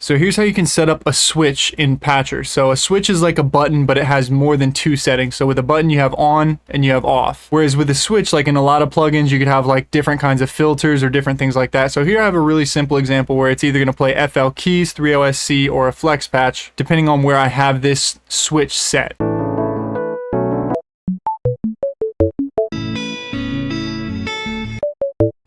So here's how you can set up a switch in Patcher. So a switch is like a button, but it has more than two settings. So with a button, you have on and you have off. Whereas with a switch, like in a lot of plugins, you could have like different kinds of filters or different things like that. So here I have a really simple example where it's either going to play FL keys, 3OSC, or a flex patch, depending on where I have this switch set.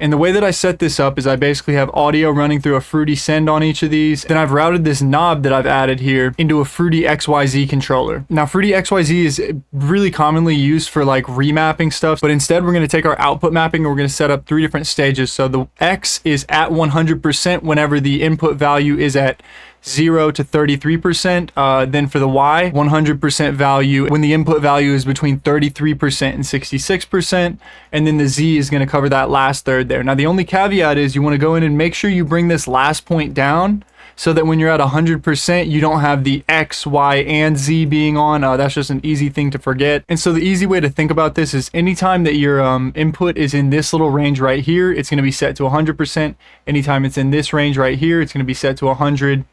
And the way that I set this up is I basically have audio running through a Fruity Send on each of these. Then I've routed this knob that I've added here into a Fruity XYZ controller. Now Fruity XYZ is really commonly used for like remapping stuff, but instead we're going to take our output mapping and we're going to set up 3 different stages. So the X is at 100% whenever the input value is at 0 to 33%. Then for the Y, 100% value when the input value is between 33% and 66%. And then the Z is going to cover that last third there. Now the only caveat is you want to go in and make sure you bring this last point down so that when you're at 100%, you don't have the X, Y, and Z being on. That's just an easy thing to forget. And so the easy way to think about this is anytime that your input is in this little range right here, it's going to be set to 100%. Anytime it's in this range right here, it's going to be set to 100.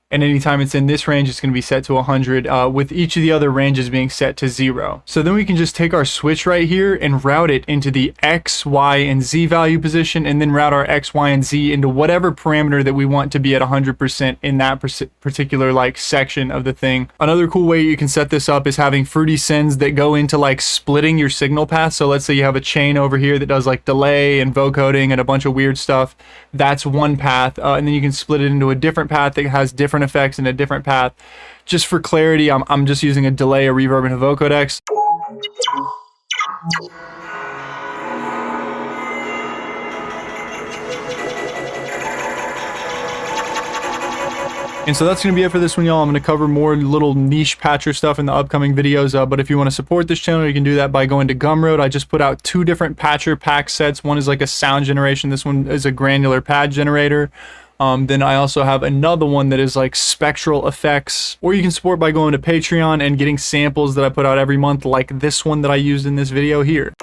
And anytime it's in this range, it's going to be set to 100, with each of the other ranges being set to 0. So then we can just take our switch right here and route it into the X, Y, and Z value position, and then route our X, Y, and Z into whatever parameter that we want to be at 100% in that particular like section of the thing. Another cool way you can set this up is having Fruity Sends that go into like splitting your signal path. So let's say you have a chain over here that does like delay and vocoding and a bunch of weird stuff. That's one path, and then you can split it into a different path that has different effects in a different path. Just for clarity, I'm just using a delay, a reverb, and a vocodex. And so that's going to be it for this one, y'all. I'm going to cover more little niche patcher stuff in the upcoming videos. But if you want to support this channel, you can do that by going to Gumroad. I just put out 2 different patcher pack sets. One is like a sound generation. This one is a granular pad generator. Then I also have another one that is like spectral effects. Or you can support by going to Patreon and getting samples that I put out every month, like this one that I used in this video here.